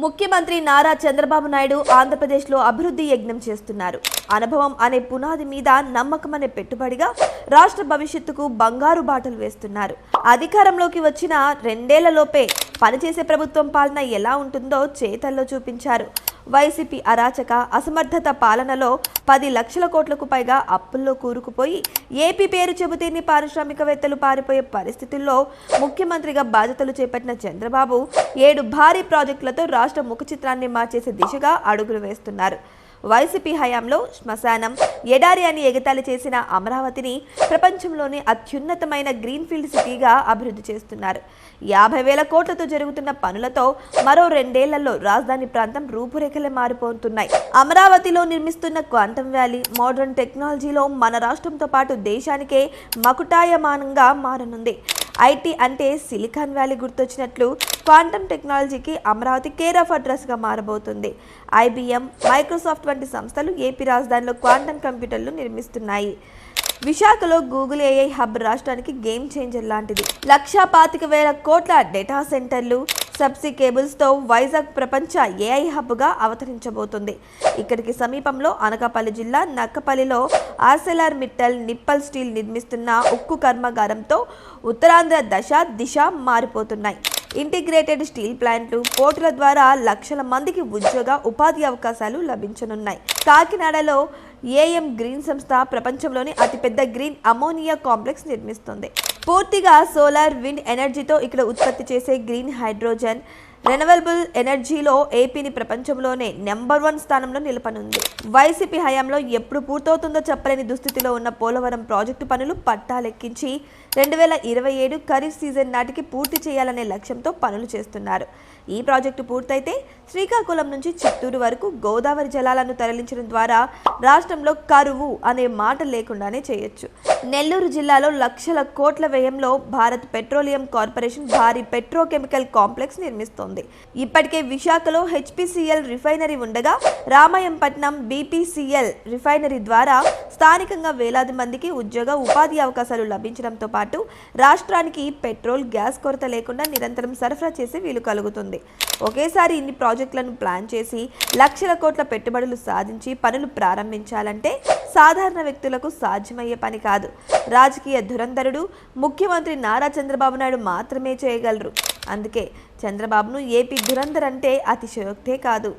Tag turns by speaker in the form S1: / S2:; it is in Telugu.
S1: ముఖ్యమంత్రి నారా చంద్రబాబు నాయుడు ఆంధ్రప్రదేశ్లో అభివృద్ధి యజ్ఞం చేస్తున్నారు. అనుభవం అనే పునాది మీద నమ్మకం అనే పెట్టుబడిగా రాష్ట్ర భవిష్యత్తుకు బంగారు బాటలు వేస్తున్నారు. అధికారంలోకి వచ్చిన 2 ఏళ్లలోపే పనిచేసే ప్రభుత్వం పాలన ఎలా ఉంటుందో చేతల్లో చూపించారు. వైసీపీ అరాచక అసమర్థత పాలనలో 10 లక్షల కోట్లకు పైగా అప్పుల్లో కూరుకుపోయి ఏపీ పేరు చెబితేనే పారిశ్రామికవేత్తలు పారిపోయే పరిస్థితుల్లో ముఖ్యమంత్రిగా బాధ్యతలు చేపట్టిన చంద్రబాబు 7 భారీ ప్రాజెక్టులతో రాష్ట్ర ముఖ చిత్రాన్ని మార్చేసే దిశగా అడుగులు వేస్తున్నారు. వైసీపీ హయాంలో శ్మశానం, ఎడారి అని ఎగతాళి చేసిన అమరావతిని ప్రపంచంలోని అత్యున్నతమైన గ్రీన్ఫీల్డ్ సిటీగా అభివృద్ధి చేస్తున్నారు. 50,000 కోట్లతో జరుగుతున్న పనులతో మరో 2 ఏళ్లలో రాజధాని ప్రాంతం రూపురేఖలే మారిపోతున్నాయి. అమరావతిలో నిర్మిస్తున్న క్వాంటమ్ వ్యాలీ మోడర్న్ టెక్నాలజీలో మన రాష్ట్రంతో పాటు దేశానికే మకుటాయమానంగా మారనుంది. ఐటీ అంటే సిలికాన్ వ్యాలీ గుర్తొచ్చినట్లు క్వాంటమ్ టెక్నాలజీకి అమరావతి కేర్ ఆఫ్ అడ్రస్గా మారబోతుంది. IBM, మైక్రోసాఫ్ట్ వంటి సంస్థలు ఏపీ రాజధానిలో క్వాంటమ్ కంప్యూటర్లు నిర్మిస్తున్నాయి. విశాఖలో గూగుల్ AI హబ్ రాష్ట్రానికి గేమ్ చేంజర్ లాంటిది. 1,25,000 కోట్ల డేటా సెంటర్లు, సబ్సీ కేబుల్స్తో వైజాగ్ ప్రపంచ AI హబ్గా అవతరించబోతుంది. ఇక్కడికి సమీపంలో అనకాపల్లి జిల్లా నక్కపల్లిలో ఆర్సెలర్ మిట్టల్ నిప్పల్ స్టీల్ నిర్మిస్తున్న ఉక్కు కర్మాగారంతో ఉత్తరాంధ్ర దశ దిశ మారిపోతున్నాయి. ఇంటిగ్రేటెడ్ స్టీల్ ప్లాంట్లు, పోర్టుల ద్వారా లక్షల మందికి ఉపాధి అవకాశాలు లభించనున్నాయి. కాకినాడలో AM గ్రీన్ సంస్థ ప్రపంచంలోని అతిపెద్ద గ్రీన్ అమోనియా కాంప్లెక్స్ నిర్మిస్తుంది. పూర్తిగా సోలార్, విండ్ ఎనర్జీతో ఇక్కడ ఉత్పత్తి చేసే గ్రీన్ హైడ్రోజన్, రెన్యూవబుల్ ఎనర్జీలో ఏపీని ప్రపంచంలోనే నెంబర్ 1 స్థానంలో నిలపనుంది. వైసీపీ హయాంలో ఎప్పుడు పూర్తవుతుందో చెప్పలేని దుస్థితిలో ఉన్న పోలవరం ప్రాజెక్టు పనులు పట్టాలెక్కించి 2027 ఖరీఫ్ సీజన్ నాటికి పూర్తి చేయాలనే లక్ష్యంతో పనులు చేస్తున్నారు. ఈ ప్రాజెక్టు పూర్తయితే శ్రీకాకుళం నుంచి చిత్తూరు వరకు గోదావరి జలాలను తరలించడం ద్వారా రాష్ట్రంలో కరువు అనే మాట లేకుండానే చేయొచ్చు. నెల్లూరు జిల్లాలో లక్షల కోట్ల వ్యయంలో భారత్ పెట్రోలియం కార్పొరేషన్ భారీ పెట్రోకెమికల్ కాంప్లెక్స్ నిర్మిస్తోంది. ఇప్పటికే విశాఖలో HPCL రిఫైనరీ ఉండగా రామాయంపట్నం BPCL రిఫైనరీ ద్వారా స్థానికంగా వేలాది మందికి ఉపాధి అవకాశాలు లభించడంతో పాటు రాష్ట్రానికి పెట్రోల్, గ్యాస్ కొరత లేకుండా నిరంతరం సరఫరా చేసే వీలు కలుగుతుంది. ఒకేసారి ఇన్ని ప్రాజెక్టులను ప్లాన్ చేసి లక్షల కోట్ల పెట్టుబడులు సాధించి పనులు ప్రారంభించాలంటే సాధారణ వ్యక్తులకు సాధ్యమయ్యే పని కాదు. రాజకీయ ధురంధరుడు ముఖ్యమంత్రి నారా చంద్రబాబు నాయుడు మాత్రమే చేయగలరు. అందుకే చంద్రబాబును ఏపీ ధురంధర్ అంటే అతిశయోక్తే కాదు.